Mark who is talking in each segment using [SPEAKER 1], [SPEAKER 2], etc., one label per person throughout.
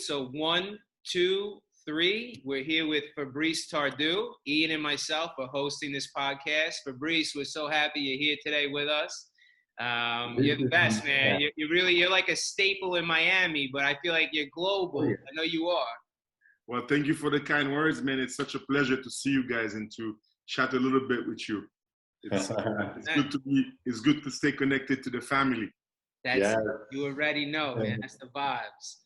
[SPEAKER 1] So 1, 2, 3. We're here with Fabrice Tardieu. Ian and myself are hosting this podcast. Fabrice, we're so happy you're here today with us. You're the best, man. You're like a staple in Miami, but I feel like you're global. I know you are.
[SPEAKER 2] Well, thank you for the kind words, man. It's such a pleasure to see you guys and to chat a little bit with you. It's good to stay connected to the family.
[SPEAKER 1] You already know, man. That's the vibes.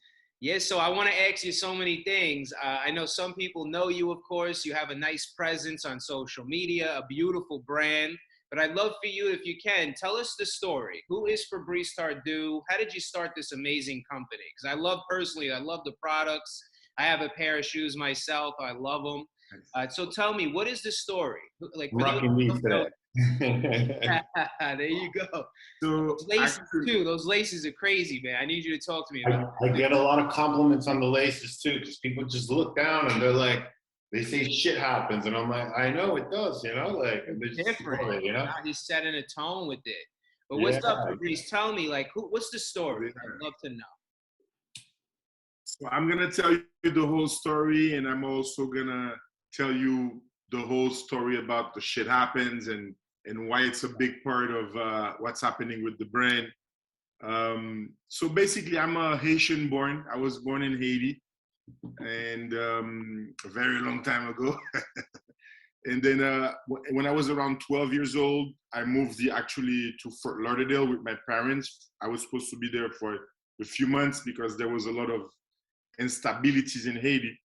[SPEAKER 1] Yeah, so I want to ask you so many things. I know some people know you, of course. You have a nice presence on social media, a beautiful brand. But I'd love for you, if you can, tell us the story. Who is Fabrice Tardieu? How did you start this amazing company? Because I love the products. I have a pair of shoes myself. I love them. So tell me, what is the story? Like,
[SPEAKER 3] rocking me today.
[SPEAKER 1] There you go.
[SPEAKER 2] So
[SPEAKER 1] those laces too. Those laces are crazy, man. I need you to talk to me about
[SPEAKER 3] I get a lot of compliments on the laces too, because people just look down and they're like, they say shit happens, and I'm like, I know it does, you know, like
[SPEAKER 1] it's different.
[SPEAKER 3] It, you know,
[SPEAKER 1] he's setting a tone with it. But what's up, Fabrice? Tell me, like, what's the story? I'd love to know.
[SPEAKER 2] So I'm gonna tell you the whole story, and I'm also gonna tell you the whole story about the shit happens and why it's a big part of what's happening with the brand. So basically, I'm a Haitian born. I was born in Haiti, and a very long time ago. And then when I was around 12 years old, I moved actually to Fort Lauderdale with my parents. I was supposed to be there for a few months because there was a lot of instabilities in Haiti.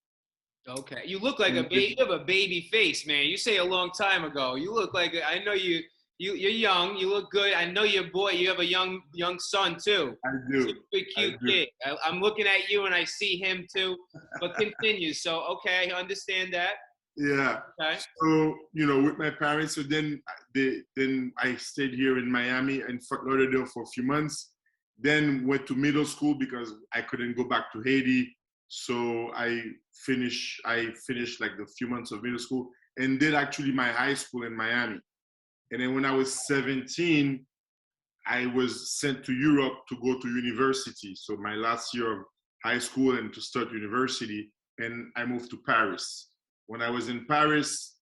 [SPEAKER 1] Okay, you look like a baby. You have a baby face, man. You say a long time ago. You look like I know you're young. You look good. I know you're a boy. You have a young son too.
[SPEAKER 2] I do.
[SPEAKER 1] Super cute kid. I'm looking at you and I see him too. But continue. So okay, I understand that.
[SPEAKER 2] Yeah.
[SPEAKER 1] Okay.
[SPEAKER 2] So with my parents. So then I stayed here in Miami and Fort Lauderdale for a few months. Then went to middle school because I couldn't go back to Haiti. So I finished like the few months of middle school and did actually my high school in Miami. And then when I was 17, I was sent to Europe to go to university. So my last year of high school and to start university, and I moved to Paris. When I was in Paris,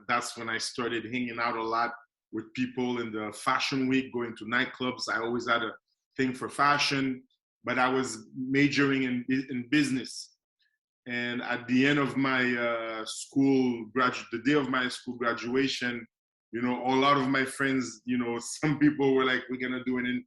[SPEAKER 2] that's when I started hanging out a lot with people in the fashion week, going to nightclubs. I always had a thing for fashion, but I was majoring in business. And at the end of my the day of my school graduation, a lot of my friends, some people were like, we're gonna do an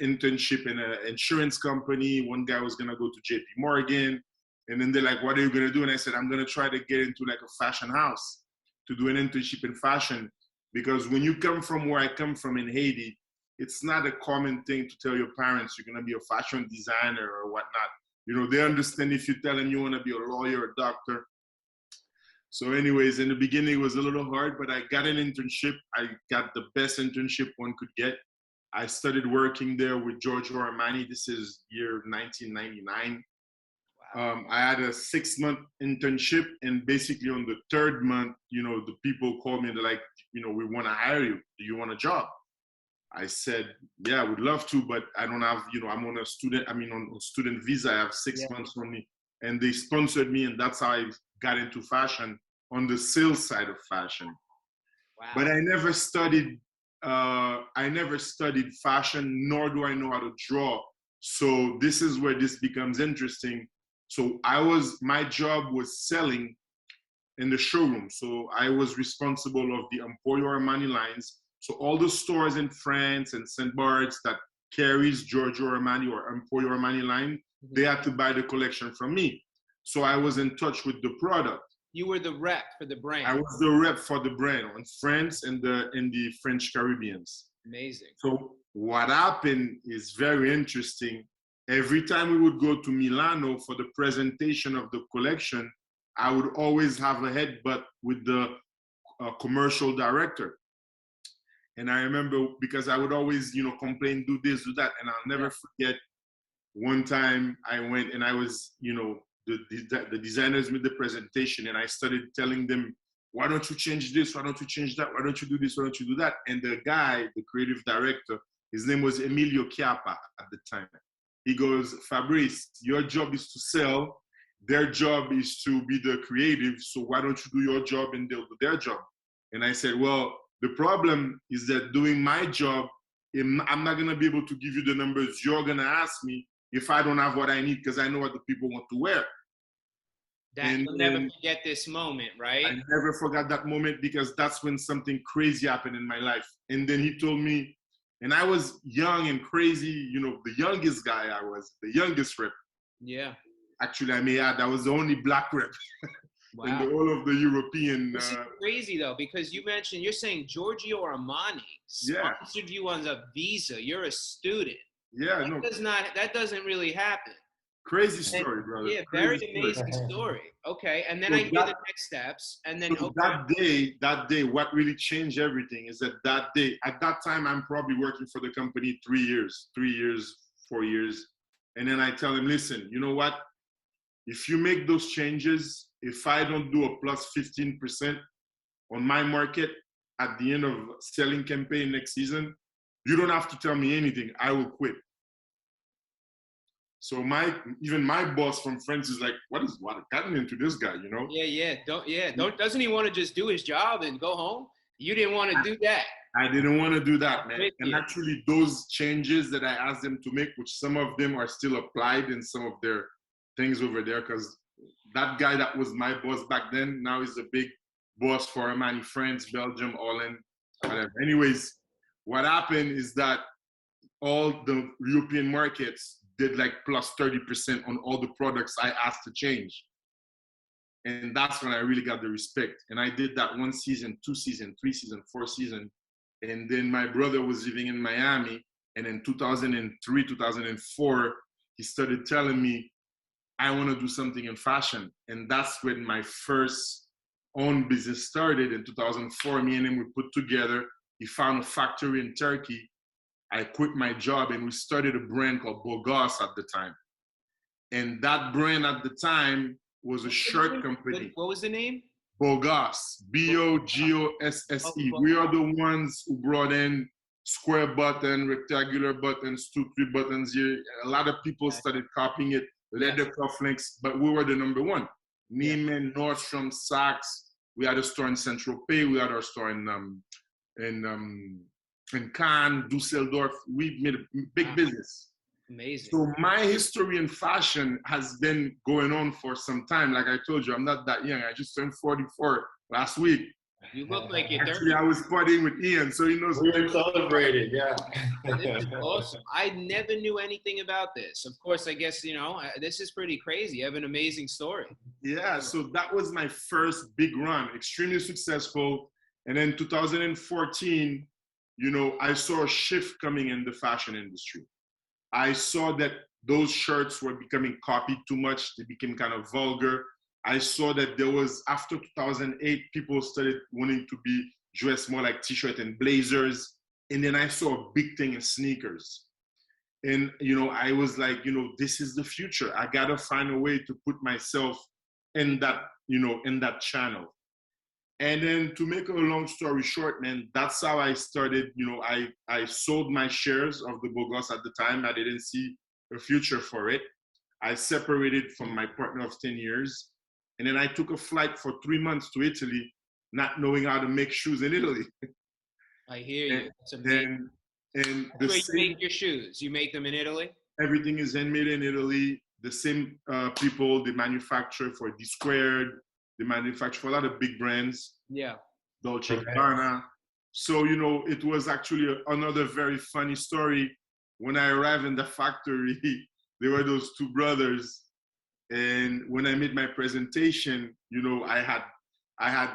[SPEAKER 2] internship in an insurance company. One guy was gonna go to JP Morgan. And then they're like, what are you gonna do? And I said, I'm gonna try to get into like a fashion house to do an internship in fashion. Because when you come from where I come from in Haiti, it's not a common thing to tell your parents you're gonna be a fashion designer or whatnot. They understand if you tell them you wanna be a lawyer or a doctor. So anyways, in the beginning it was a little hard, but I got an internship. I got the best internship one could get. I started working there with Giorgio Armani. This is year 1999. Wow. I had a 6-month internship, and basically on the 3rd month, the people called me and they're like, we wanna hire you. Do you want a job? I said, yeah, I would love to, but I don't have, I'm on a student visa. I have 6 months only. And they sponsored me, and that's how I got into fashion on the sales side of fashion.
[SPEAKER 1] Wow.
[SPEAKER 2] But I never studied fashion, nor do I know how to draw. So this is where this becomes interesting. So my job was selling in the showroom. So I was responsible of the Emporio Armani lines. So all the stores in France and St. Bart's that carries Giorgio Armani or Emporio Armani line, they had to buy the collection from me. So I was in touch with the product.
[SPEAKER 1] You were the rep for the brand.
[SPEAKER 2] I was the rep for the brand in France and in the French Caribbeans.
[SPEAKER 1] Amazing.
[SPEAKER 2] So what happened is very interesting. Every time we would go to Milano for the presentation of the collection, I would always have a headbutt with the commercial director. And I remember because I would always, complain, do this, do that. And I'll never forget one time I went and I was, the designers made the presentation and I started telling them, why don't you change this? Why don't you change that? Why don't you do this? Why don't you do that? And the guy, the creative director, his name was Emilio Chiappa at the time. He goes, Fabrice, your job is to sell. Their job is to be the creative. So why don't you do your job and they'll do their job? And I said, well, the problem is that doing my job, I'm not going to be able to give you the numbers you're going to ask me if I don't have what I need, because I know what the people want to wear.
[SPEAKER 1] You'll never forget this moment, right?
[SPEAKER 2] I never forgot that moment, because that's when something crazy happened in my life. And then he told me, and I was young and crazy, you know, the youngest guy I was, the youngest rep.
[SPEAKER 1] Yeah.
[SPEAKER 2] Actually, I may add, I was the only black rep
[SPEAKER 1] Wow.
[SPEAKER 2] in the whole of the European.
[SPEAKER 1] This is crazy though, because you mentioned, you're saying Giorgio Armani sponsored you on a visa. You're a student.
[SPEAKER 2] Yeah, that
[SPEAKER 1] doesn't really happen.
[SPEAKER 2] Crazy story, brother.
[SPEAKER 1] Yeah,
[SPEAKER 2] crazy
[SPEAKER 1] very amazing story. Okay, and then
[SPEAKER 2] so
[SPEAKER 1] I hear the next steps, and then
[SPEAKER 2] so that day, what really changed everything is that day, at that time, I'm probably working for the company 3 years, 4 years, and then I tell him, listen, you know what? If you make those changes, if I don't do a plus 15% on my market at the end of selling campaign next season, you don't have to tell me anything. I will quit. So even my boss from France is like, what gotten into this guy, you know?
[SPEAKER 1] Doesn't he want to just do his job and go home? You didn't want to do that.
[SPEAKER 2] I didn't want to do that, man. And actually those changes that I asked them to make, which some of them are still applied in some of their things over there, because that guy that was my boss back then, now is a big boss for Armani France, Belgium, Holland, whatever. Anyways, what happened is that all the European markets did like plus 30% on all the products I asked to change. And that's when I really got the respect. And I did that 1 season, 2 season, 3 season, 4 season. And then my brother was living in Miami. And in 2003, 2004, he started telling me, I want to do something in fashion. And that's when my first own business started. In 2004, me and him, we put together, he found a factory in Turkey. I quit my job and we started a brand called Bogos at the time. And that brand at the time was a shirt company.
[SPEAKER 1] What was the name?
[SPEAKER 2] Bogos, B-O-G-O-S-S-E. We are the ones who brought in square button, rectangular buttons, 2, 3 buttons here. A lot of people started copying it, leather cufflinks, but we were the number one. Neiman, Nordstrom, Saks. We had a store in Central Pay. We had our store in Cannes, Dusseldorf. We made a big business.
[SPEAKER 1] Amazing.
[SPEAKER 2] So my history in fashion has been going on for some time. Like I told you, I'm not that young. I just turned 44 last week.
[SPEAKER 1] You look like you're 30.
[SPEAKER 2] Actually, I was partying with Ian, so he knows.
[SPEAKER 3] We were celebrated, yeah.
[SPEAKER 1] This is awesome. I never knew anything about this. Of course, I guess, you know, this is pretty crazy. You have an amazing story.
[SPEAKER 2] Yeah, so that was my first big run, extremely successful. And then 2014, you know, I saw a shift coming in the fashion industry. I saw that those shirts were becoming copied too much. They became kind of vulgar. I saw that there was, after 2008, people started wanting to be dressed more like t-shirt and blazers. And then I saw a big thing in sneakers. And, you know, I was like, you know, this is the future. I got to find a way to put myself in that, you know, in that channel. And then to make a long story short, man, that's how I started. You know, I sold my shares of the Bogos at the time. I didn't see a future for it. I separated from my partner of 10 years. And then I took a flight for 3 months to Italy, not knowing how to make shoes in Italy.
[SPEAKER 1] I hear you.
[SPEAKER 2] And
[SPEAKER 1] where you make your shoes. You make them in Italy?
[SPEAKER 2] Everything is handmade in Italy. The same people, they manufacture for D Squared. They manufacture for a lot of big brands.
[SPEAKER 1] Yeah.
[SPEAKER 2] Dolce & Gabbana. So, you know, it was actually another very funny story. When I arrived in the factory, there were those two brothers. And when I made my presentation, you know, I had,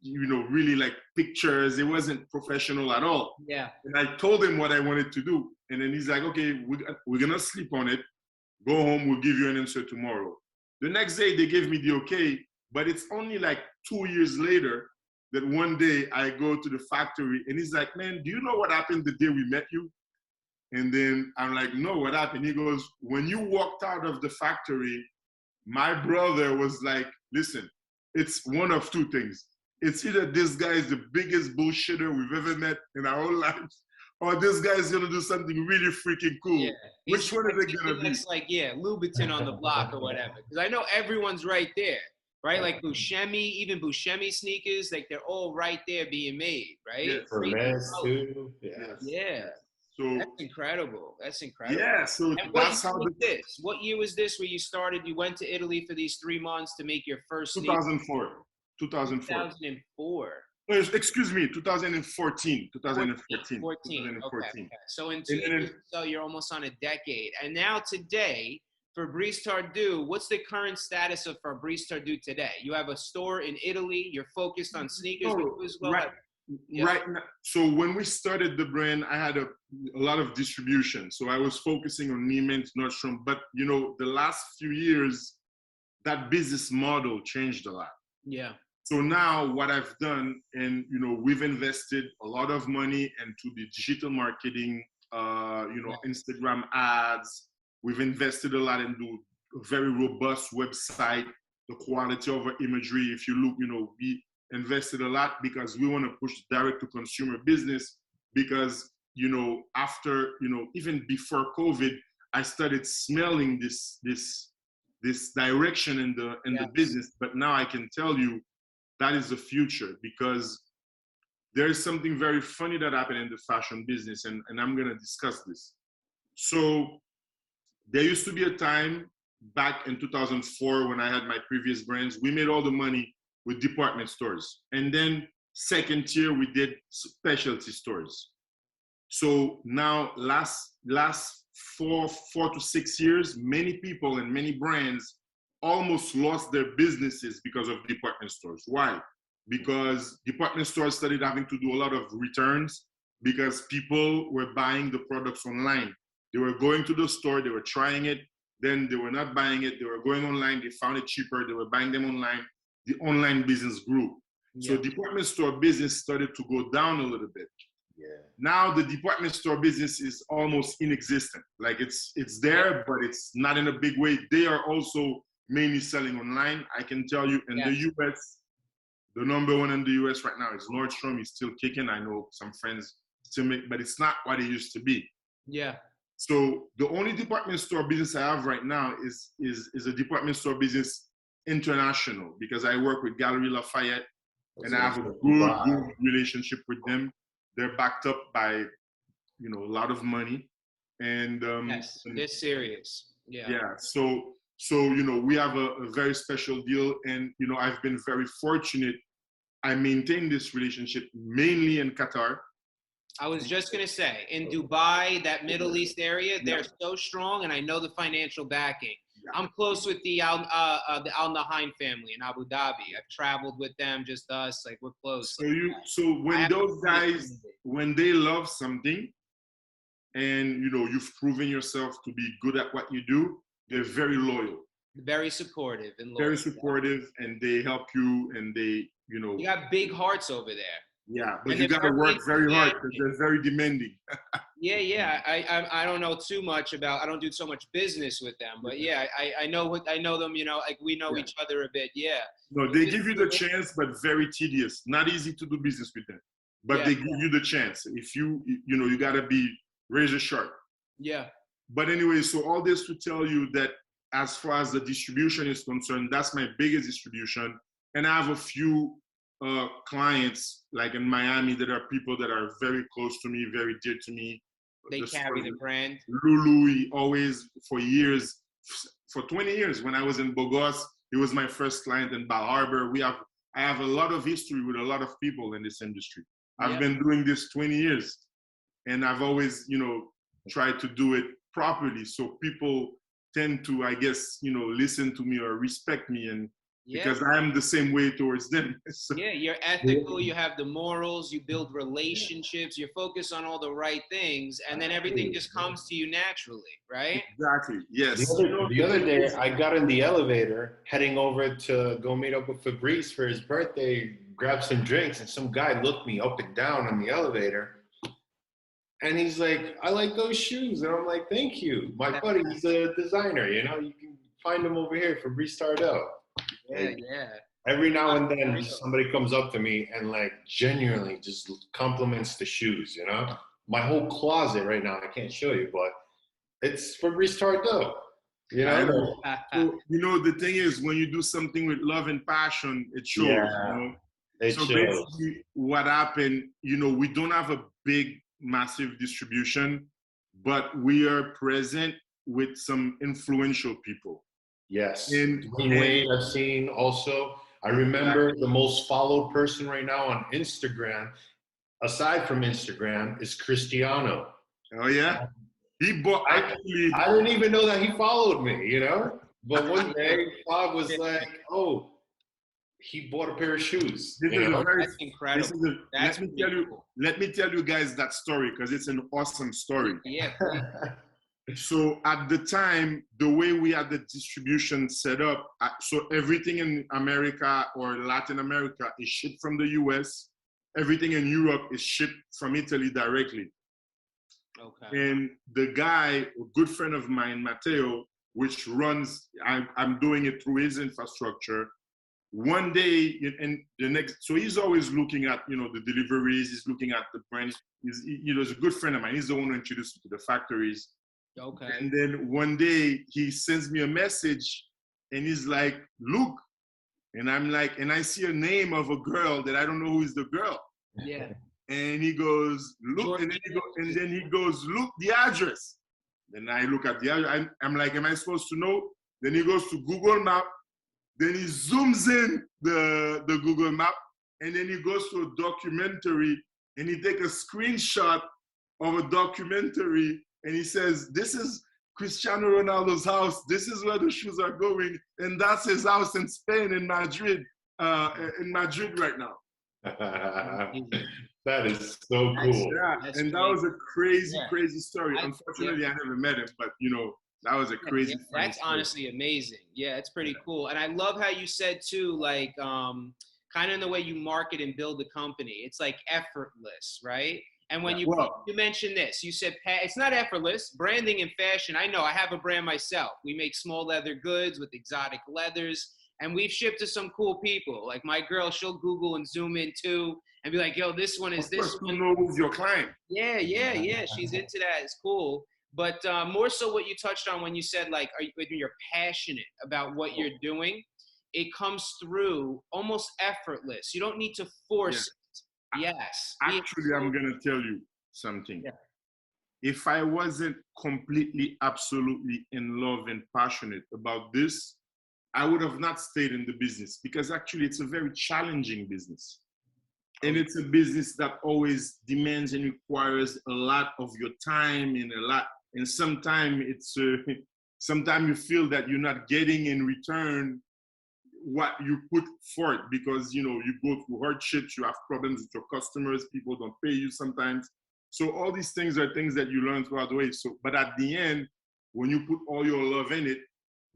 [SPEAKER 2] you know, really like pictures. It wasn't professional at all.
[SPEAKER 1] Yeah.
[SPEAKER 2] And I told him what I wanted to do. And then he's like, okay, we're going to sleep on it. Go home. We'll give you an answer tomorrow. The next day they gave me the okay, but it's only like 2 years later that one day I go to the factory and he's like, man, do you know what happened the day we met you? And then I'm like, no, what happened? He goes, when you walked out of the factory, my brother was like, listen, it's one of two things. It's either this guy is the biggest bullshitter we've ever met in our whole lives, or this guy's gonna do something really freaking cool.
[SPEAKER 1] Yeah.
[SPEAKER 2] Which one is it gonna be?
[SPEAKER 1] It's like, yeah, Louboutin on the block or whatever. Because I know everyone's right there, right? Like Buscemi, even Buscemi sneakers, like they're all right there being made, right?
[SPEAKER 2] Yes.
[SPEAKER 3] For men's too. Yeah.
[SPEAKER 1] Yeah.
[SPEAKER 2] So
[SPEAKER 1] That's incredible. That's incredible.
[SPEAKER 2] yeah, so
[SPEAKER 1] And
[SPEAKER 2] that's how
[SPEAKER 1] what year was this where you started? You went to Italy for these 3 months to make your first
[SPEAKER 2] 2004.
[SPEAKER 1] 2004.
[SPEAKER 2] Excuse me, 2014. 2014.
[SPEAKER 1] 14. Okay. So in 2 years, so you're almost on a decade. And now today, Fabrice Tardieu, what's the current status of Fabrice Tardieu today? You have a store in Italy. You're focused on sneakers as well.
[SPEAKER 2] Right. Yeah. Right now, so when we started the brand, I had a lot of distribution. So I was focusing on Neiman's, Nordstrom. But, you know, the last few years, that business model changed a lot.
[SPEAKER 1] Yeah.
[SPEAKER 2] So now what I've done, and, you know, we've invested a lot of money into the digital marketing, you know, Instagram ads. We've invested a lot into a very robust website, the quality of our imagery. If you look, you know, we invested a lot because we want to push direct to consumer business because, you know, after, you know, even before COVID, I started smelling this direction in the business. But now I can tell you that is the future, because there is something very funny that happened in the fashion business, and I'm going to discuss this. So there used to be a time back in 2004 when I had my previous brands, we made all the money with department stores. And then second tier, we did specialty stores. So now last 4 to 6 years, many people and many brands almost lost their businesses because of department stores. Why? Because department stores started having to do a lot of returns because people were buying the products online. They were going to the store, they were trying it, then they were not buying it, they were going online, they found it cheaper, they were buying them online. The online business grew. Yeah. So department store business started to go down a little bit. Yeah. Now the department store business is almost inexistent. Like it's there, but it's not in a big way. They are also mainly selling online. I can tell you in the US, the number one in the US right now is Nordstrom. It's still kicking. I know some friends still make, but it's not what it used to be. Yeah. So the only department store business I have right now is a department store business international, because I work with Galerie Lafayette and I have a good relationship with them. They're backed up by, you know, a lot of money, and
[SPEAKER 1] they're serious. Yeah.
[SPEAKER 2] Yeah. So you know, we have a very special deal, and you know, I've been very fortunate. I maintain this relationship mainly in Qatar.
[SPEAKER 1] I was just gonna say, in Dubai, that Middle East area, they're so strong, and I know the financial backing. Yeah. I'm close with the Al Nahyan family in Abu Dhabi. I've traveled with them, just us, like we're close.
[SPEAKER 2] So when those guys, when they love something, and you know, you've proven yourself to be good at what you do, they're very loyal.
[SPEAKER 1] Very supportive and loyal.
[SPEAKER 2] Very supportive, and they help you, and they, you know.
[SPEAKER 1] You got big hearts over there.
[SPEAKER 2] Yeah, but you got to work very hard because they're very demanding.
[SPEAKER 1] Yeah. I don't know too much about. I don't do so much business with them, but yeah, I know them. You know, like we know each other a bit. Yeah.
[SPEAKER 2] No, they give you the chance, but very tedious. Not easy to do business with them, but they give you the chance. If you know, you got to be razor sharp. Yeah. But anyway, so all this to tell you that as far as the distribution is concerned, that's my biggest distribution, and I have a few clients like in Miami that are people that are very close to me, very dear to me.
[SPEAKER 1] They carry the brand.
[SPEAKER 2] Lulu, he always, for years, for 20 years, when I was in Bogos, he was my first client in Bal Harbor. I have a lot of history with a lot of people in this industry. I've been doing this 20 years, and I've always, you know, tried to do it properly. So people tend to, I guess, you know, listen to me or respect me, and because I'm the same way towards them. So,
[SPEAKER 1] yeah, you're ethical, you have the morals, you build relationships, you focus on all the right things, and then everything just comes to you naturally, right?
[SPEAKER 2] Exactly, yes.
[SPEAKER 3] The other day, I got in the elevator heading over to go meet up with Fabrice for his birthday, grab some drinks, and some guy looked me up and down on the elevator. And he's like, I like those shoes. And I'm like, thank you. My buddy, he's a designer, you know, you can find him over here, Fabrice Tardieu.
[SPEAKER 1] Yeah.
[SPEAKER 3] Every now and then somebody comes up to me and like genuinely just compliments the shoes, you know? my whole closet right now. I can't show you, but it's Fabrice Tardieu. You
[SPEAKER 2] I
[SPEAKER 3] know?
[SPEAKER 2] know. So, you know, the thing is, when you do something with love and passion, it shows.
[SPEAKER 3] Yeah,
[SPEAKER 2] You know?
[SPEAKER 3] it
[SPEAKER 2] So
[SPEAKER 3] shows.
[SPEAKER 2] basically, what happened, you know, we don't have a big, massive distribution, but we are present with some influential people.
[SPEAKER 3] Yes.
[SPEAKER 2] And
[SPEAKER 3] Dwayne Wade, I've seen also. I remember the most followed person right now on Instagram, aside from Instagram, is Cristiano.
[SPEAKER 2] oh yeah, he bought actually.
[SPEAKER 3] I didn't even know that he followed me, you know? But one day, Bob was like, oh, he bought a pair of shoes.
[SPEAKER 2] This is a very,
[SPEAKER 1] That's incredible.
[SPEAKER 2] this is a,
[SPEAKER 1] That's
[SPEAKER 2] let me tell you.
[SPEAKER 1] cool.
[SPEAKER 2] Let me tell you guys that story because it's an awesome story.
[SPEAKER 1] Yeah.
[SPEAKER 2] So at the time, the way we had the distribution set up, so everything in America or Latin America is shipped from the US. Everything in Europe is shipped from Italy directly.
[SPEAKER 1] Okay.
[SPEAKER 2] And the guy, a good friend of mine, Matteo, which runs, I'm doing it through his infrastructure. One day, and the next, so he's always looking at, you know, the deliveries, he's looking at the brand. You know, he's a good friend of mine. He's the one who introduced me to the factories.
[SPEAKER 1] Okay.
[SPEAKER 2] And then one day he sends me a message and he's like, look, and I'm like, and I see a name of a girl that I don't know who is the girl.
[SPEAKER 1] Yeah.
[SPEAKER 2] And he goes, look, and then he goes, look, the address. Then I look at the address. I'm like, am I supposed to know? Then he goes to Google Map. Then he zooms in the Google Map. And then he goes to a documentary and he takes a screenshot of a documentary. And he says, this is Cristiano Ronaldo's house. This is where the shoes are going. And that's his house in Spain, in Madrid right now.
[SPEAKER 3] That is so cool.
[SPEAKER 2] And that was a crazy, crazy story. Unfortunately, I never met him, but you know, that was a crazy.
[SPEAKER 1] That's honestly amazing. Yeah, it's pretty cool. And I love how you said too, like, kind of in the way you market and build the company. It's like effortless, right? And when you mentioned this, you said it's not effortless. Branding and fashion, I know. I have a brand myself. We make small leather goods with exotic leathers, and we've shipped to some cool people. Like my girl, she'll Google and zoom in too and be like, yo, this one is this one.
[SPEAKER 2] You know who's your client.
[SPEAKER 1] Yeah. She's into that. It's cool. But more so what you touched on when you said, like, when you're passionate about what you're doing, it comes through almost effortless. You don't need to force it. Yes.
[SPEAKER 2] Actually, I'm going to tell you something. Yeah. If I wasn't completely, absolutely in love and passionate about this, I would have not stayed in the business because actually it's a very challenging business. And it's a business that always demands and requires a lot of your time and sometimes sometimes you feel that you're not getting in return what you put forth because, you know, you go through hardships, you have problems with your customers, people don't pay you sometimes. So all these things are things that you learn throughout the way. So, but at the end, when you put all your love in it,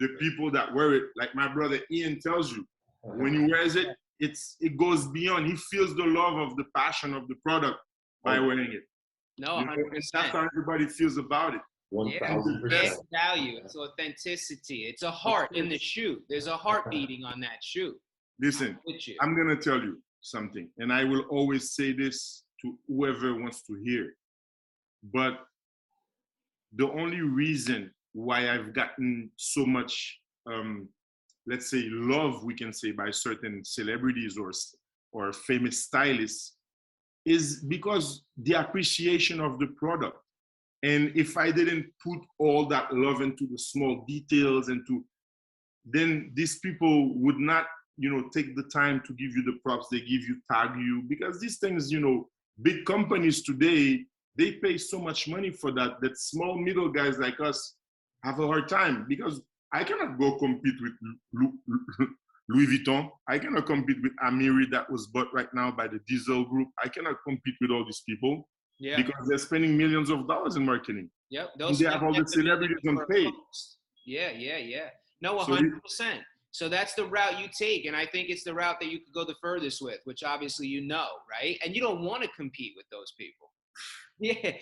[SPEAKER 2] the people that wear it, like my brother Ian tells you, when he wears it, it goes beyond. He feels the love of the passion of the product by wearing it.
[SPEAKER 1] No, 100%.
[SPEAKER 2] That's how everybody feels about it.
[SPEAKER 3] 1,000%.
[SPEAKER 1] It's value. It's authenticity. It's a heart in the shoe. There's a heart beating on that shoe.
[SPEAKER 2] Listen, I'm going to tell you something, and I will always say this to whoever wants to hear. But the only reason why I've gotten so much, let's say, love, we can say, by certain celebrities or famous stylists is because the appreciation of the product. And if I didn't put all that love into the small details then these people would not, you know, take the time to give you the props they give you, tag you, because these things, you know, big companies today, they pay so much money for that small middle guys like us have a hard time because I cannot go compete with Louis Vuitton. I cannot compete with Amiri that was bought right now by the Diesel Group. I cannot compete with all these people. Yeah. Because they're spending millions of dollars in marketing.
[SPEAKER 1] Yep.
[SPEAKER 2] They have all the celebrities on pay.
[SPEAKER 1] Yeah. No, 100%. So that's the route you take. And I think it's the route that you could go the furthest with, which obviously you know, right? And you don't want to compete with those people. Yeah.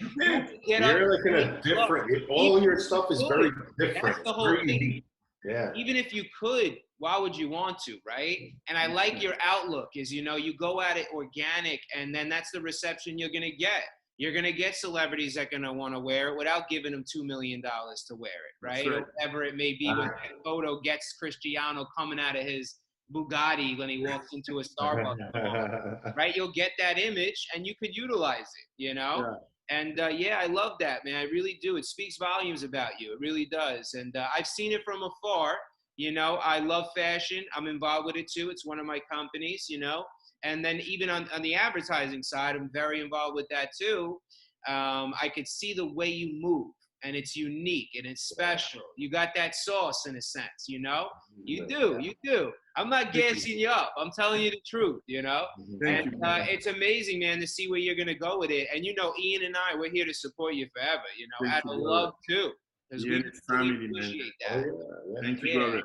[SPEAKER 3] You're like in a different, all your stuff is very different.
[SPEAKER 1] That's the whole thing.
[SPEAKER 3] Yeah.
[SPEAKER 1] Even if you could, why would you want to, right? And I like your outlook is, you know, you go at it organic and then that's the reception you're going to get. you're going to get celebrities that are going to want to wear it without giving them $2 million to wear it, right? Or whatever it may be. When that photo gets Cristiano coming out of his Bugatti when he walks into a Starbucks, right? You'll get that image and you could utilize it, you know?
[SPEAKER 2] Yeah.
[SPEAKER 1] And yeah, I love that, man. I really do. It speaks volumes about you. It really does. And I've seen it from afar. You know, I love fashion. I'm involved with it too. It's one of my companies, you know. And then even on the advertising side, I'm very involved with that too. I could see the way you move, and it's unique and it's special. You got that sauce in a sense, you know? You do. I'm not gassing you up. I'm telling you the truth, you know?
[SPEAKER 2] Thank you,
[SPEAKER 1] it's amazing, man, to see where you're going to go with it. And, you know, Ian and I, we're here to support you forever, you know, out of love too. Because we really appreciate that.
[SPEAKER 2] Thank you, brother.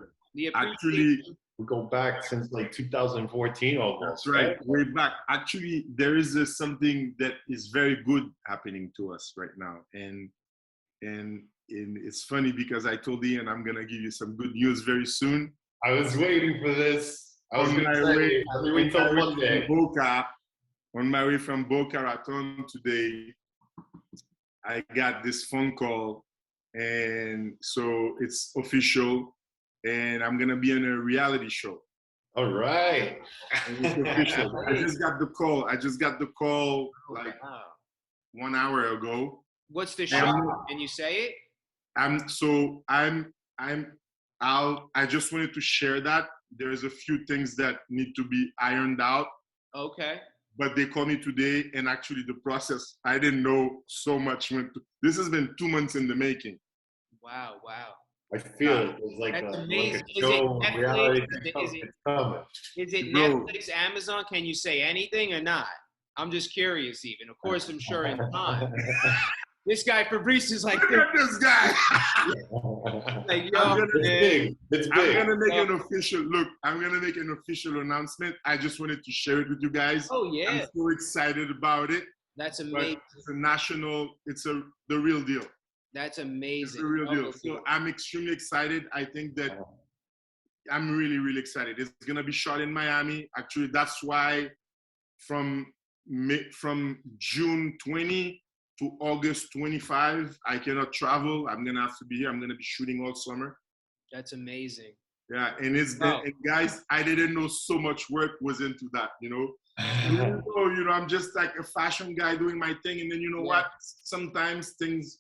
[SPEAKER 1] Actually,
[SPEAKER 3] we go back since like 2014 almost.
[SPEAKER 2] That's right, way back. Actually, there is something that is very good happening to us right now. And it's funny because I told Ian I'm going to give you some good news very soon.
[SPEAKER 3] I was waiting for this. I was
[SPEAKER 2] on
[SPEAKER 3] going to say, wait till Monday.
[SPEAKER 2] On my way from Boca Raton today, I got this phone call. And so it's official. And I'm going to be on a reality show.
[SPEAKER 3] All right.
[SPEAKER 2] It's official. I just got the call like 1 hour ago.
[SPEAKER 1] What's the show? Can you say it?
[SPEAKER 2] I just wanted to share that. There's a few things that need to be ironed out.
[SPEAKER 1] Okay.
[SPEAKER 2] But they called me today, and actually the process, I didn't know so much. This has been 2 months in the making.
[SPEAKER 1] Wow.
[SPEAKER 3] I feel it was like
[SPEAKER 1] That's
[SPEAKER 3] a
[SPEAKER 1] amazing.
[SPEAKER 3] show,
[SPEAKER 1] Is it
[SPEAKER 3] reality.
[SPEAKER 1] Is it Netflix, Amazon? Can you say anything or not? I'm just curious even. Of course, I'm sure in time. This guy, Fabrice, is like,
[SPEAKER 2] look at this guy.
[SPEAKER 1] like, yo,
[SPEAKER 3] it's big.
[SPEAKER 2] I'm going to make an official announcement. I just wanted to share it with you guys.
[SPEAKER 1] Oh, yeah.
[SPEAKER 2] I'm so excited about it.
[SPEAKER 1] That's amazing.
[SPEAKER 2] It's the real deal.
[SPEAKER 1] That's amazing.
[SPEAKER 2] It's the real deal. So I'm extremely excited. I think that I'm really, really excited. It's going to be shot in Miami. Actually, that's why from June 20 to August 25, I cannot travel. I'm going to have to be here. I'm going to be shooting all summer.
[SPEAKER 1] That's amazing.
[SPEAKER 2] Yeah, and and guys, I didn't know so much work was into that, you know. I'm just like a fashion guy doing my thing. And then you know what? Sometimes things,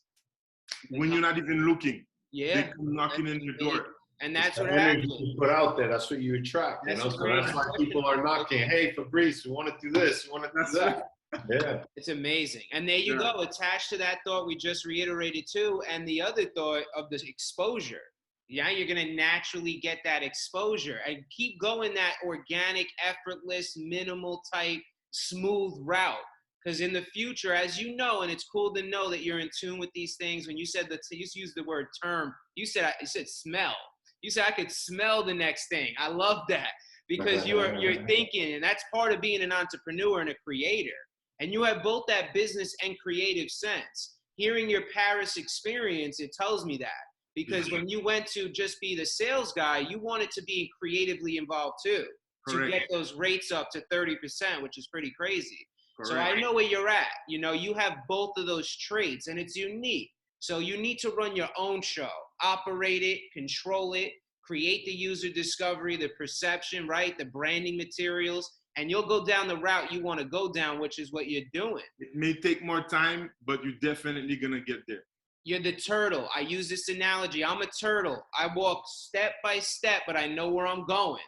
[SPEAKER 2] when you're not even looking, they come knocking in your door.
[SPEAKER 1] And that's what happens.
[SPEAKER 3] You put out there, that's what you attract. So that's why people are knocking. Hey, Fabrice, we want to do this. We want to do that. Yeah.
[SPEAKER 1] It's amazing. And there you go. Attached to that thought we just reiterated too, and the other thought of the exposure. Yeah, you're going to naturally get that exposure and keep going that organic, effortless, minimal type, smooth route. Because in the future, as you know, and it's cool to know that you're in tune with these things. When you said that, you used the word term. You said smell. You said I could smell the next thing. I love that because you're thinking, and that's part of being an entrepreneur and a creator. And you have both that business and creative sense. Hearing your Paris experience, it tells me that. Because when you went to just be the sales guy, you wanted to be creatively involved too. Correct. To get those rates up to 30%, which is pretty crazy. Correct. So I know where you're at. You know, you have both of those traits and it's unique. So you need to run your own show, operate it, control it, create the user discovery, the perception, right? The branding materials, and you'll go down the route you want to go down, which is what you're doing.
[SPEAKER 2] It may take more time, but you're definitely going to get there.
[SPEAKER 1] You're the turtle. I use this analogy. I'm a turtle. I walk step by step, but I know where I'm going.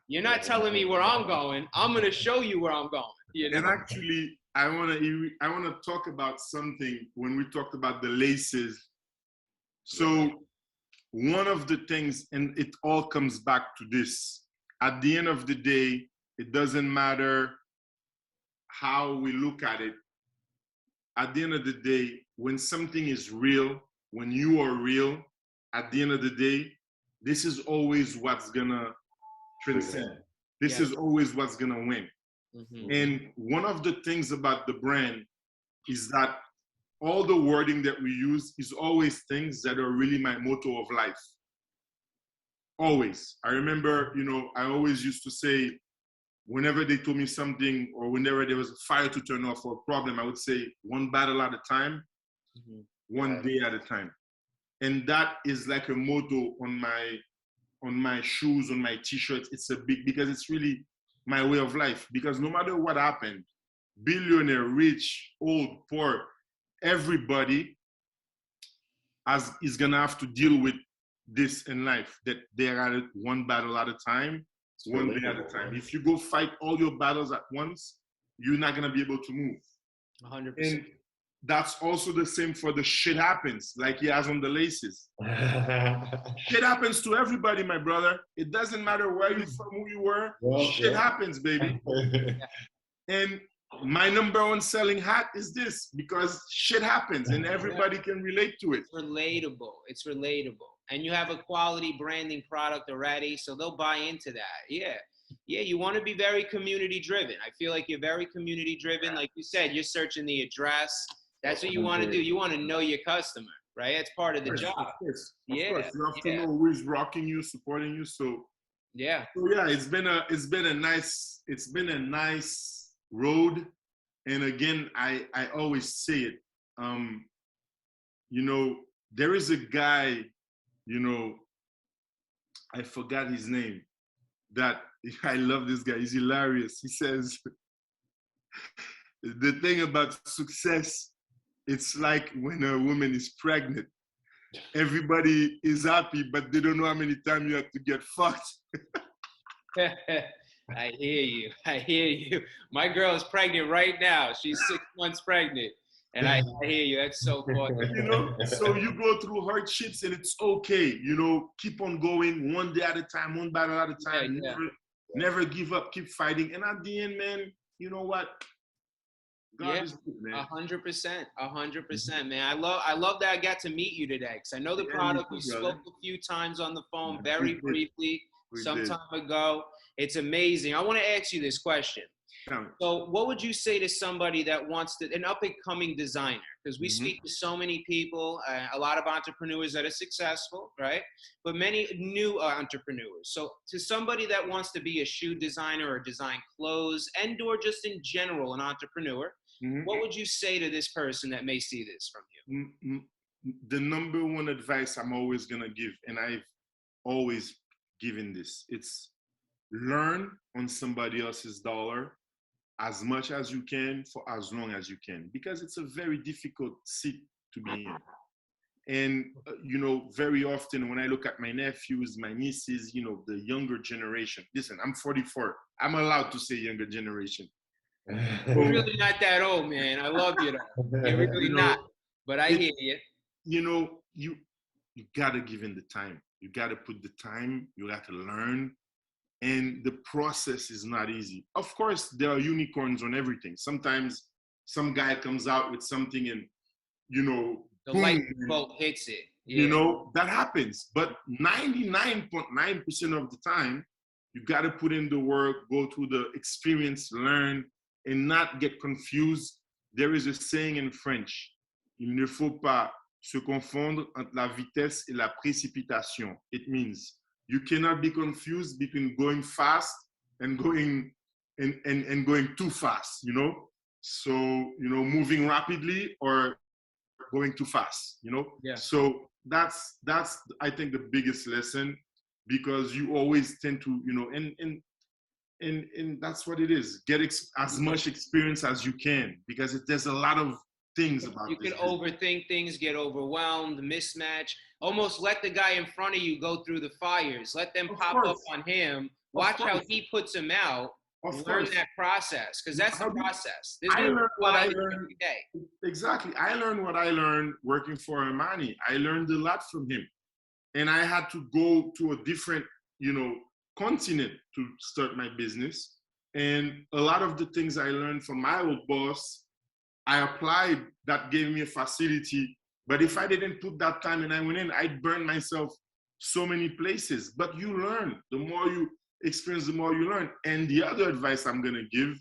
[SPEAKER 1] You're not telling me where I'm going. I'm going to show you where I'm going. You know?
[SPEAKER 2] And actually, I want to talk about something when we talked about the laces. So one of the things, and it all comes back to this, at the end of the day, it doesn't matter how we look at it. At the end of the day, when something is real, when you are real, at the end of the day, this is always what's gonna transcend. This is always what's gonna win. Mm-hmm. And one of the things about the brand is that all the wording that we use is always things that are really my motto of life. Always. I remember, I always used to say, whenever they told me something or whenever there was a fire to turn off or a problem, I would say one battle at a time, one day at a time. And that is like a motto on my shoes, on my t-shirts. It's a big, because it's really my way of life. Because no matter what happened, billionaire, rich, old, poor, everybody is gonna have to deal with this in life, that they're at it one battle at a time, one day at a time. If you go fight all your battles at once, you're not gonna be able to move.
[SPEAKER 1] 100%.
[SPEAKER 2] And that's also the same for the shit happens, like he has on the laces. Shit happens to everybody, my brother. It doesn't matter where you're from, who you were. Shit happens, baby. And my number one selling hat is this, because shit happens and everybody can relate to it.
[SPEAKER 1] It's relatable. It's relatable. And you have a quality branding product already, so they'll buy into that. Yeah. Yeah, you want to be very community driven. I feel like you're very community driven. Like you said, you're searching the address. That's what you want to do. You want to know your customer, right? That's part of the job.
[SPEAKER 2] Of course.
[SPEAKER 1] Yeah.
[SPEAKER 2] Of course. You have to know who is rocking you, supporting you. So
[SPEAKER 1] yeah.
[SPEAKER 2] So yeah, it's been a nice road. And again, I always say it. You know, there is a guy, you know, I forgot his name, that I love this guy. He's hilarious. He says, the thing about success, it's like when a woman is pregnant. Everybody is happy, but they don't know how many times you have to get fucked.
[SPEAKER 1] I hear you. I hear you. My girl is pregnant right now. She's 6 months pregnant. And I hear you. That's so funny.
[SPEAKER 2] You know, so you go through hardships and it's okay. You know, keep on going one day at a time, one battle at a time.
[SPEAKER 1] Yeah,
[SPEAKER 2] Never give up, keep fighting. And at the end, man, you know what? God is good, man.
[SPEAKER 1] 100%. 100%, man. I love that I got to meet you today, because I know the product. We spoke a few times on the phone, very briefly, some time ago. It's amazing. I want to ask you this question. So what would you say to somebody that wants to, an up-and-coming designer? Because we speak to so many people, a lot of entrepreneurs that are successful, right? But many new entrepreneurs. So to somebody that wants to be a shoe designer or design clothes and or just in general an entrepreneur, what would you say to this person that may see this from you?
[SPEAKER 2] The number one advice I'm always going to give, and I've always given this, it's learn on somebody else's dollar as much as you can for as long as you can, because it's a very difficult seat to be in. And, you know, very often when I look at my nephews, my nieces, you know, the younger generation, listen, I'm 44. I'm allowed to say younger generation.
[SPEAKER 1] You're really not that old, man. I love you, though. You're really not, but I hear you.
[SPEAKER 2] You know, you got to give in the time. You got to put the time. You got to learn. And the process is not easy. Of course, there are unicorns on everything. Sometimes some guy comes out with something and, you know,
[SPEAKER 1] the light bulb hits it. Yeah.
[SPEAKER 2] You know, that happens. But 99.9% of the time, you got to put in the work, go through the experience, learn, and not get confused. There is a saying in French, il ne faut pas se confondre entre la vitesse et la précipitation. It means you cannot be confused between going fast and going and going too fast, you know? So, you know, moving rapidly or going too fast, you know?
[SPEAKER 1] Yeah.
[SPEAKER 2] So that's I think the biggest lesson, because you always tend to, you know, and that's what it is. Get as much experience as you can, because there's a lot of things about
[SPEAKER 1] you
[SPEAKER 2] this.
[SPEAKER 1] You can overthink things, get overwhelmed, mismatch. Almost let the guy in front of you go through the fires. Let them pop up on him. Watch how he puts them out. Learn that process, because that's the process.
[SPEAKER 2] I learned what I learned. Exactly. I learned what I learned working for Armani. I learned a lot from him. And I had to go to a different, you know, continent to start my business. And a lot of the things I learned from my old boss, I applied. That gave me a facility. But if I didn't put that time and I went in, I'd burn myself so many places. But you learn. The more you experience, the more you learn. And the other advice I'm going to give,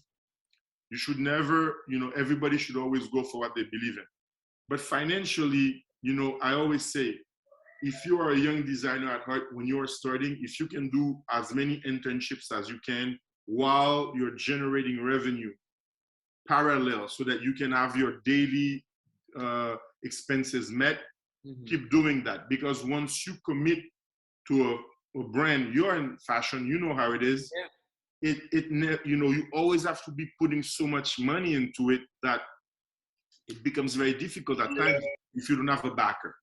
[SPEAKER 2] you should never, you know, everybody should always go for what they believe in. But financially, you know, I always say, if you are a young designer at heart, when you are starting, if you can do as many internships as you can, while you're generating revenue parallel so that you can have your daily expenses met. Keep doing that, because once you commit to a brand, you're in fashion, you know how it is. You always have to be putting so much money into it that it becomes very difficult at times if you don't have a backer.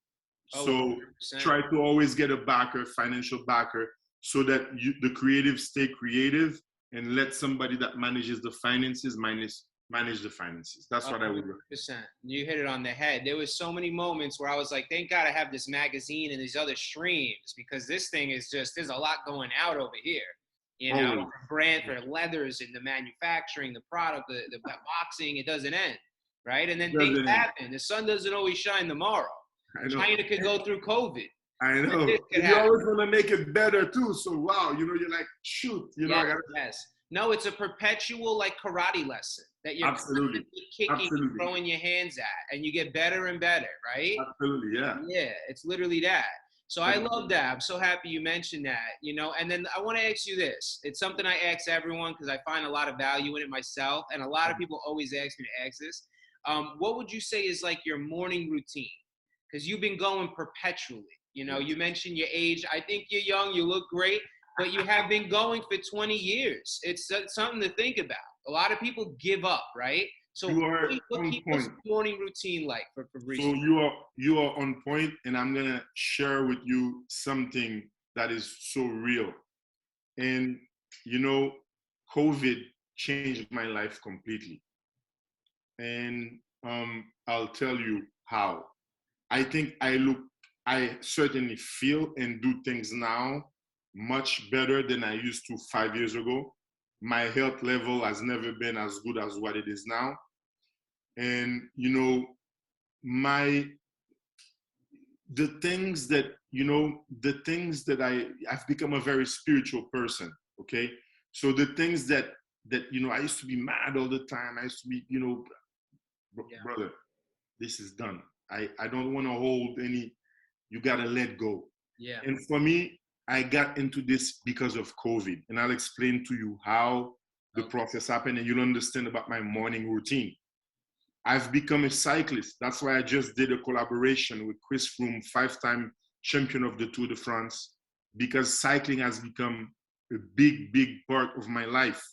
[SPEAKER 2] So try to always get a backer, financial backer, so that the creatives stay creative, and let somebody that manages the finances manage the finances. That's what I would recommend.
[SPEAKER 1] 100%. You hit it on the head. There was so many moments where I was like, thank God I have this magazine and these other streams, because this thing is just, there's a lot going out over here. You know, brand for leathers and the manufacturing, the product, the boxing, it doesn't end, right? And then things happen. The sun doesn't always shine tomorrow. China could go through COVID.
[SPEAKER 2] I know. You always want to make it better too. So wow, you're like, shoot,
[SPEAKER 1] Yes. No, it's a perpetual like karate lesson that you're kicking, throwing your hands at, and you get better and better, right?
[SPEAKER 2] Absolutely, yeah.
[SPEAKER 1] Yeah, it's literally that. So I love that. I'm so happy you mentioned that, and then I want to ask you this. It's something I ask everyone because I find a lot of value in it myself, and a lot of people always ask me to ask this. What would you say is like your morning routine? Because you've been going perpetually. You mentioned your age. I think you're young. You look great. But you have been going for 20 years. It's something to think about. A lot of people give up, right? So what keeps your morning routine like for Fabrice?
[SPEAKER 2] So you are on point, and I'm gonna share with you something that is so real. And COVID changed my life completely. And I'll tell you how. I think I certainly feel and do things now much better than I used to 5 years ago. My health level has never been as good as what it is now. And, the things that I've become a very spiritual person. Okay. So the things that I used to be mad all the time. I used to be, brother, this is done. I don't want to hold any, you got to let go.
[SPEAKER 1] Yeah.
[SPEAKER 2] And for me, I got into this because of COVID, and I'll explain to you how the process happened, and you'll understand about my morning routine. I've become a cyclist. That's why I just did a collaboration with Chris Froome, 5-time champion of the Tour de France, because cycling has become a big, big part of my life.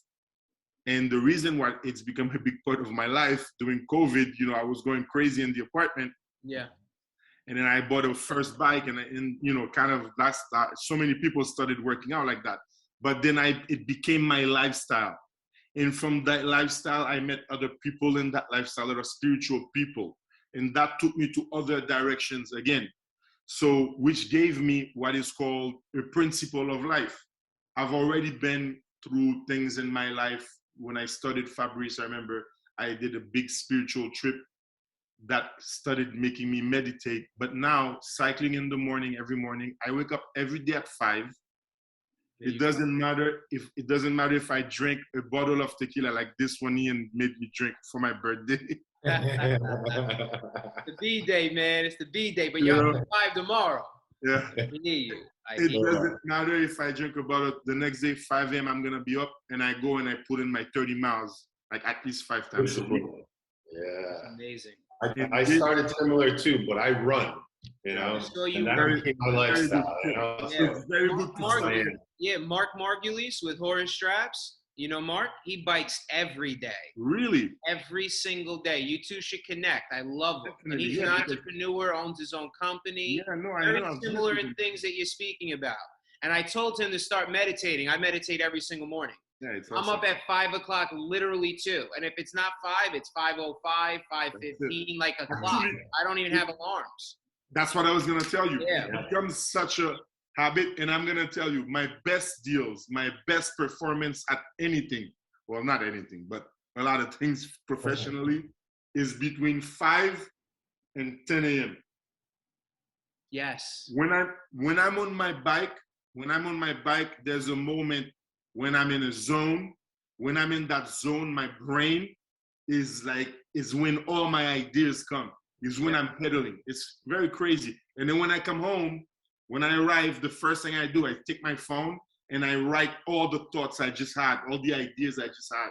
[SPEAKER 2] And the reason why it's become a big part of my life during COVID, I was going crazy in the apartment.
[SPEAKER 1] Yeah.
[SPEAKER 2] And then I bought a first bike, and so many people started working out like that. But then it became my lifestyle. And from that lifestyle, I met other people in that lifestyle that are spiritual people. And that took me to other directions again. So, which gave me what is called a principle of life. I've already been through things in my life. When I studied Fabrice, I remember I did a big spiritual trip that started making me meditate. But now, cycling in the morning, every morning, I wake up every day at 5. It doesn't matter if I drink a bottle of tequila like this one Ian made me drink for my birthday.
[SPEAKER 1] The B-Day, man. It's the B-Day, but you're up at 5 tomorrow.
[SPEAKER 2] Yeah.
[SPEAKER 1] We need you.
[SPEAKER 2] It doesn't matter if I drink a bottle. The next day, 5 a.m., I'm going to be up, and I go and I put in my 30 miles, like at least 5 times a week.
[SPEAKER 3] Yeah.
[SPEAKER 1] That's amazing.
[SPEAKER 3] I started similar too, but I run,
[SPEAKER 1] So
[SPEAKER 3] and that became my lifestyle.
[SPEAKER 2] It's very good to start.
[SPEAKER 1] Yeah, Mark Margulies with Horace Straps. Mark, he bikes every day.
[SPEAKER 2] Really?
[SPEAKER 1] Every single day. You two should connect. I love him. And he's an entrepreneur, owns his own company.
[SPEAKER 2] Yeah, no, I
[SPEAKER 1] Very
[SPEAKER 2] know.
[SPEAKER 1] similar in things that you're speaking about. And I told him to start meditating. I meditate every single morning.
[SPEAKER 2] Yeah, it's
[SPEAKER 1] I'm
[SPEAKER 2] awesome.
[SPEAKER 1] up at 5 o'clock, literally too. And if it's not 5, it's 5:05, 5:15, like a clock. I don't even have alarms.
[SPEAKER 2] That's what I was going to tell you.
[SPEAKER 1] Yeah.
[SPEAKER 2] It becomes such a habit. And I'm going to tell you, my best deals, my best performance at anything, well, not anything, but a lot of things professionally, is between 5 and 10 a.m.
[SPEAKER 1] Yes.
[SPEAKER 2] When I'm on my bike, there's a moment when I'm in a zone. When I'm in that zone, my brain is when all my ideas come, is when I'm pedaling. It's very crazy. And then when I come home, when I arrive, the first thing I do, I take my phone and I write all the thoughts I just had, all the ideas I just had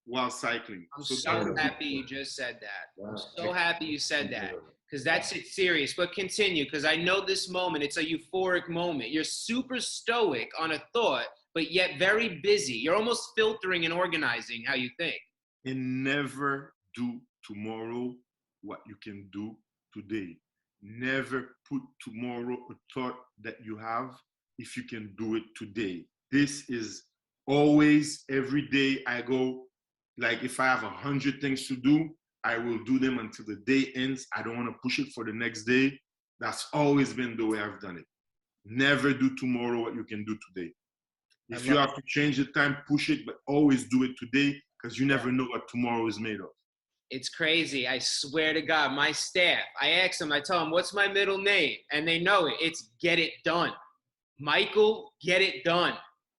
[SPEAKER 2] while cycling.
[SPEAKER 1] I'm so happy you just said that.
[SPEAKER 3] Wow.
[SPEAKER 1] I'm so happy you said that, because that's it serious. But continue, because I know this moment, it's a euphoric moment. You're super stoic on a thought, but yet very busy. You're almost filtering and organizing how you think.
[SPEAKER 2] And never do tomorrow what you can do today. Never put tomorrow a thought that you have if you can do it today. This is always, every day I go, like if I have 100 things to do, I will do them until the day ends. I don't want to push it for the next day. That's always been the way I've done it. Never do tomorrow what you can do today. If you have to change the time, push it, but always do it today, because you never know what tomorrow is made of.
[SPEAKER 1] It's crazy. I swear to God, my staff, I ask them, I tell them, what's my middle name? And they know it. It's Get It Done. Michael, Get It Done.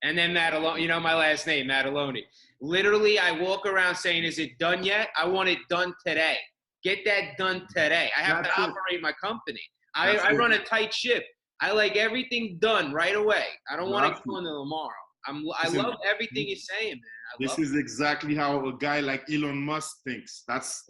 [SPEAKER 1] And then Mataloni, you know my last name, Mataloni. Literally, I walk around saying, is it done yet? I want it done today. Get that done today. I have to operate my company. I run a tight ship. I like everything done right away. I don't want to go into tomorrow. I love everything you're saying, man.
[SPEAKER 2] This is exactly how a guy like Elon Musk thinks. That's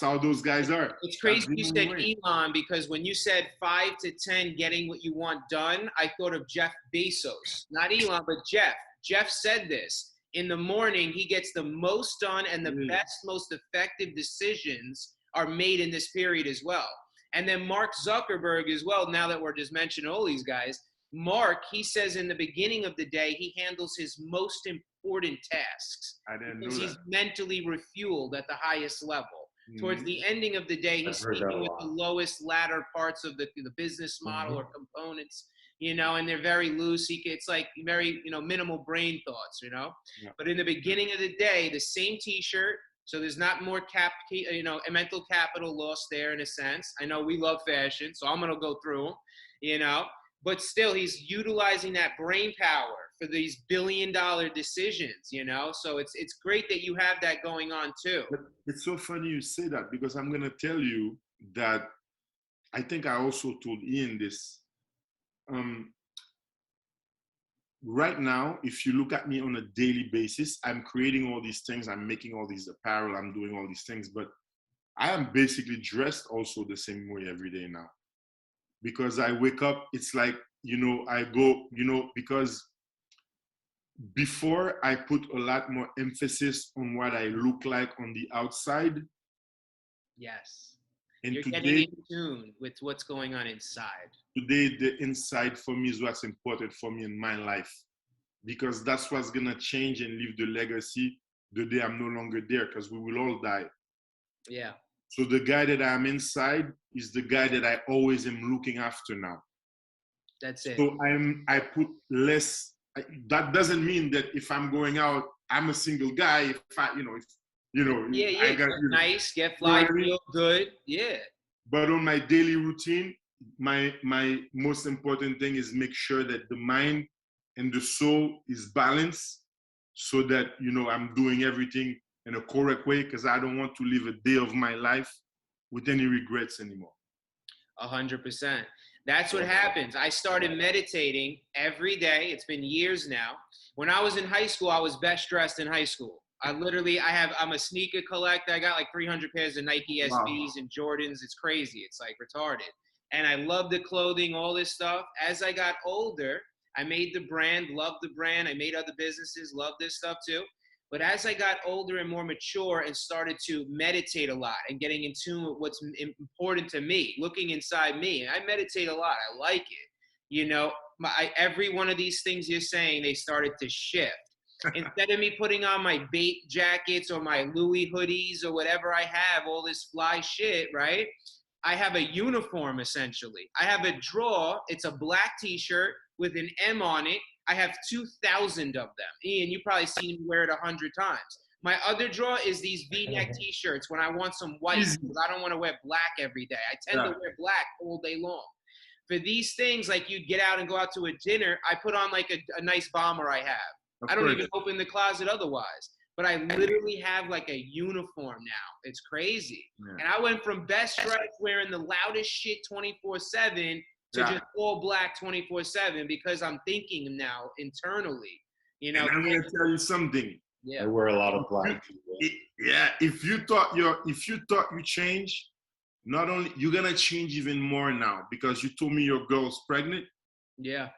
[SPEAKER 2] how those guys are.
[SPEAKER 1] It's crazy you said Elon, because when you said 5 to 10 getting what you want done, I thought of Jeff Bezos. Not Elon, but Jeff. Jeff said this. In the morning, he gets the most done, and the best, most effective decisions are made in this period as well. And then Mark Zuckerberg as well, now that we're just mentioning all these guys, Mark, he says in the beginning of the day, he handles his most important tasks.
[SPEAKER 2] I didn't know
[SPEAKER 1] because he's mentally refueled at the highest level. Towards the ending of the day, he's speaking with the lowest ladder parts of the business model or components, you know, and they're very loose. It's like very, you know, minimal brain thoughts, you know. Yeah. But in the beginning of the day, the same T-shirt, so there's not more mental capital lost there in a sense. I know we love fashion, so I'm gonna go through them, you know. But still, he's utilizing that brain power for these billion-dollar decisions, you know? So it's great that you have that going on too.
[SPEAKER 2] But it's so funny you say that, because I'm going to tell you that I think I also told Ian this. Right now, if you look at me on a daily basis, I'm creating all these things. I'm making all these apparel. I'm doing all these things. But I am basically dressed also the same way every day now. Because I wake up, it's like, you know, I go, you know, because before I put a lot more emphasis on what I look like on the outside.
[SPEAKER 1] Yes.
[SPEAKER 2] And
[SPEAKER 1] you're
[SPEAKER 2] today,
[SPEAKER 1] getting in tune with what's going on inside.
[SPEAKER 2] Today, the inside for me is what's important for me in my life, because that's what's going to change and leave the legacy the day I'm no longer there, because we will all die.
[SPEAKER 1] Yeah.
[SPEAKER 2] So the guy that I'm inside is the guy that I always am looking after now.
[SPEAKER 1] That's it.
[SPEAKER 2] So I put less. That doesn't mean that if I'm going out, I'm a single guy. If I,
[SPEAKER 1] Yeah,
[SPEAKER 2] I got,
[SPEAKER 1] get nice, get fly, feel good. Yeah.
[SPEAKER 2] But on my daily routine, my most important thing is make sure that the mind and the soul is balanced, so that, you know, I'm doing everything in a correct way, because I don't want to live a day of my life with any regrets anymore.
[SPEAKER 1] 100%. That's what happens. I started meditating every day. It's been years now. When I was in high school, I was best dressed in high school. I'm a sneaker collector. I got like 300 pairs of Nike SBs and Jordans. It's crazy. It's like retarded. And I love the clothing, all this stuff. As I got older, I made the brand, loved the brand. I made other businesses, loved this stuff too. But as I got older and more mature and started to meditate a lot and getting in tune with what's important to me, looking inside me, and I meditate a lot. I like it. You know, every one of these things you're saying, they started to shift. Instead of me putting on my bait jackets or my Louis hoodies or whatever I have, all this fly shit, right? I have a uniform, essentially. I have a drawer. It's a black T-shirt with an M on it. I have 2,000 of them. Ian, you probably seen me wear it 100 times. My other drawer is these V-neck T-shirts when I want some white, because I don't want to wear black every day. I tend to wear black all day long. For these things, like you'd get out and go out to a dinner, I put on like a nice bomber I have. I don't even open the closet otherwise. But I literally have like a uniform now. It's crazy. Yeah. And I went from best dressed wearing the loudest shit 24/7 to just all black 24/7 because I'm thinking now internally, you know.
[SPEAKER 2] And I'm gonna tell you something.
[SPEAKER 3] I wear a lot of black.
[SPEAKER 2] If you thought you changed, not only you're gonna change even more now because you told me your girl's pregnant.
[SPEAKER 1] Yeah.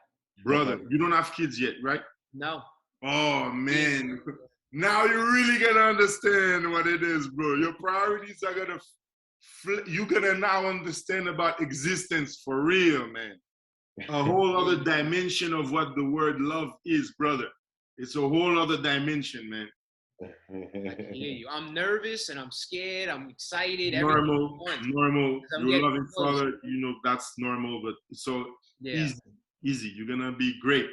[SPEAKER 2] Brother, you don't have kids yet, right?
[SPEAKER 1] No.
[SPEAKER 2] Oh man. Now you're really gonna understand what it is, bro. Your priorities are gonna you're gonna now understand about existence for real, man. A whole other dimension of what the word love is, brother. It's a whole other dimension, man.
[SPEAKER 1] I hear you. I'm nervous and I'm scared. I'm excited.
[SPEAKER 2] Normal. You're a loving father, you know, that's normal, but it's so easy. You're gonna be great.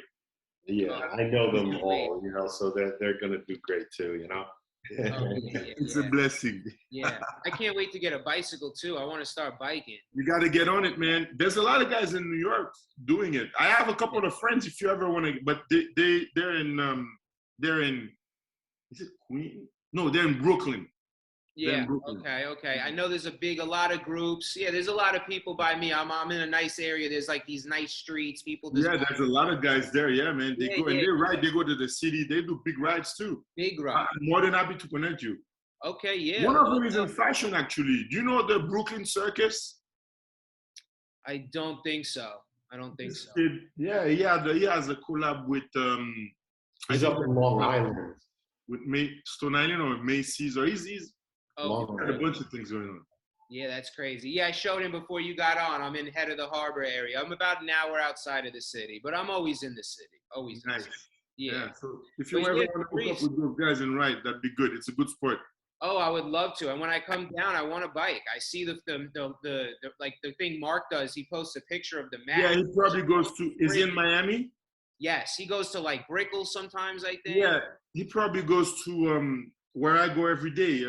[SPEAKER 3] Yeah, I know them all, you know, so they're gonna do great too, you know.
[SPEAKER 2] It's a blessing.
[SPEAKER 1] Yeah, I can't wait to get a bicycle too. I want to start biking.
[SPEAKER 2] You got to get on it, man. There's a lot of guys in New York doing it. I have a couple of friends if you ever want to, but they're in is it Queens? No, they're in Brooklyn.
[SPEAKER 1] Yeah. Okay. I know there's a lot of groups. Yeah, there's a lot of people by me. I'm in a nice area. There's like these nice streets. People.
[SPEAKER 2] Yeah, there's a lot of guys there. Yeah, man. They go and they ride. They go to the city. They do big rides too.
[SPEAKER 1] Big rides.
[SPEAKER 2] I'm more than happy to connect you.
[SPEAKER 1] Okay. Yeah.
[SPEAKER 2] One of them is in fashion, actually. Do you know the Brooklyn Circus?
[SPEAKER 1] I don't think so.
[SPEAKER 2] Yeah, he has a collab with
[SPEAKER 3] he's up in Long Island.
[SPEAKER 2] With Stone Island or Macy's, or he's got a bunch of things going on.
[SPEAKER 1] Yeah, that's crazy. Yeah, I showed him before you got on. I'm in head of the harbor area. I'm about an hour outside of the city, but I'm always in the city. Always.
[SPEAKER 2] Nice.
[SPEAKER 1] Yeah.
[SPEAKER 2] So if you ever want to hook up with those guys and ride, that'd be good. It's a good sport.
[SPEAKER 1] Oh, I would love to. And when I come down, I want a bike. I see the like the thing Mark does. He posts a picture of the map.
[SPEAKER 2] Yeah, he probably goes to. Is he in Miami?
[SPEAKER 1] Yes, he goes to like Brickell sometimes, I think.
[SPEAKER 2] Yeah, he probably goes to where I go every day,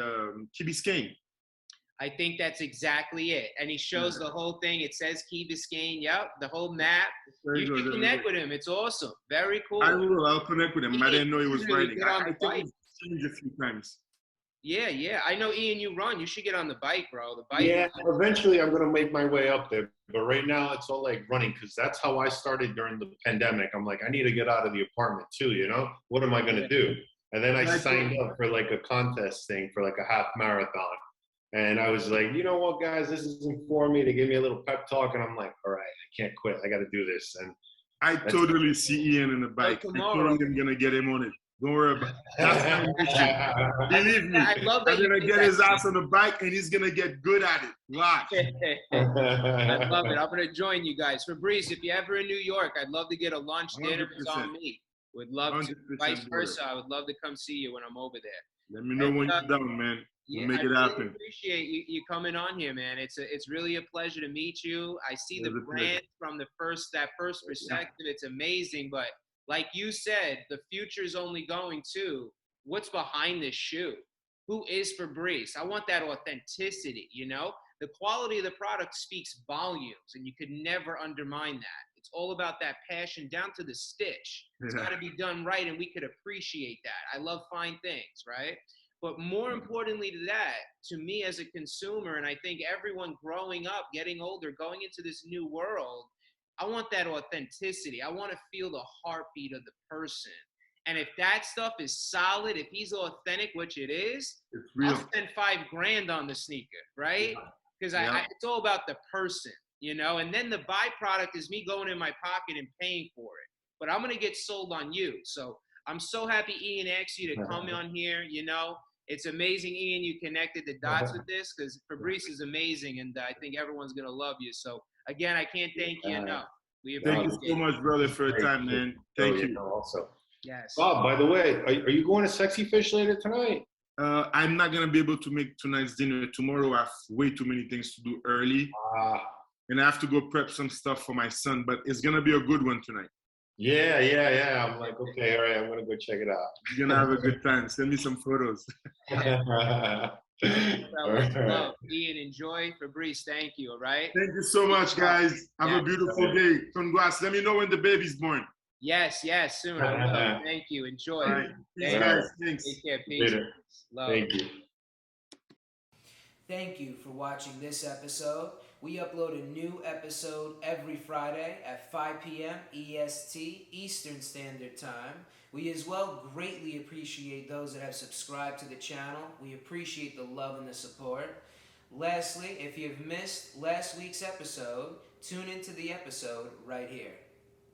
[SPEAKER 2] Key Biscayne.
[SPEAKER 1] I think that's exactly it. And he shows the whole thing. It says Key Biscayne. Yep, the whole map. You should connect with him. It's awesome. Very cool.
[SPEAKER 2] I will. I'll connect with him. I didn't know he was riding. I think he's changed a few times.
[SPEAKER 1] Yeah. I know, Ian, you run. You should get on the bike, bro. The bike.
[SPEAKER 3] Yeah, eventually I'm going to make my way up there. But right now it's all like running because that's how I started during the pandemic. I'm like, I need to get out of the apartment too, you know? What am I going to do? And then I signed up for like a contest thing for like a half marathon. And I was like, you know what, guys, this isn't for me. They gave me a little pep talk. And I'm like, all right, I can't quit. I got to do this. And
[SPEAKER 2] I totally see Ian in the bike. I totally am going to get him on it. Don't worry about it. That's my mission. Believe me. I'm going to get his ass on the bike and he's going to get good at it. Watch.
[SPEAKER 1] I love it. I'm going to join you guys. Fabrice, if you're ever in New York, I'd love to get a lunch dinner. It's on me. Would love to. Vice versa. I would love to come see you when I'm over there.
[SPEAKER 2] Let me know when you're done, man. We'll make it happen.
[SPEAKER 1] I appreciate you coming on here, man. It's really a pleasure to meet you. I see the brand from that first perspective. It's amazing, but like you said, the future is only going to what's behind this shoe. Who is Fabrice? I want that authenticity, you know? The quality of the product speaks volumes, and you could never undermine that. It's all about that passion down to the stitch. It's got to be done right, and we could appreciate that. I love fine things, right? But more importantly to that, to me as a consumer, and I think everyone growing up, getting older, going into this new world, I want that authenticity. I want to feel the heartbeat of the person. And if that stuff is solid, if he's authentic, which it is, I'll spend $5,000 on the sneaker, right? Because it's all about the person, you know? And then the byproduct is me going in my pocket and paying for it. But I'm going to get sold on you. So I'm so happy Ian asked you to come on here, you know? It's amazing, Ian, you connected the dots with this because Fabrice is amazing, and I think everyone's going to love you. So, again, I can't thank you enough. We appreciate
[SPEAKER 2] Thank you so much, brother, for your time, man. Thank you.
[SPEAKER 3] Also.
[SPEAKER 1] Yes.
[SPEAKER 3] Bob, by the way, are you going to Sexy Fish later tonight?
[SPEAKER 2] I'm not going to be able to make tonight's dinner. Tomorrow I have way too many things to do early. And I have to go prep some stuff for my son, but it's going to be a good one tonight.
[SPEAKER 3] Yeah. I'm like, okay, all right, I'm going to go check it out.
[SPEAKER 2] You're going to have a good time. Send me some photos.
[SPEAKER 1] Love. Ian, enjoy. Fabrice, thank you, all right?
[SPEAKER 2] Thank you so much, guys. Have a beautiful day. Congrats. Let me know when the baby's born.
[SPEAKER 1] Yes, soon. Thank you. Enjoy.
[SPEAKER 2] All right. Peace, guys. Thanks.
[SPEAKER 1] Take care. Peace.
[SPEAKER 3] Love. Thank you.
[SPEAKER 1] Thank you for watching this episode.
[SPEAKER 4] We upload a new episode every Friday at 5 p.m. EST, Eastern Standard Time. We as well greatly appreciate those that have subscribed to the channel. We appreciate the love and the support. Lastly, if you've missed last week's episode, tune into the episode right here.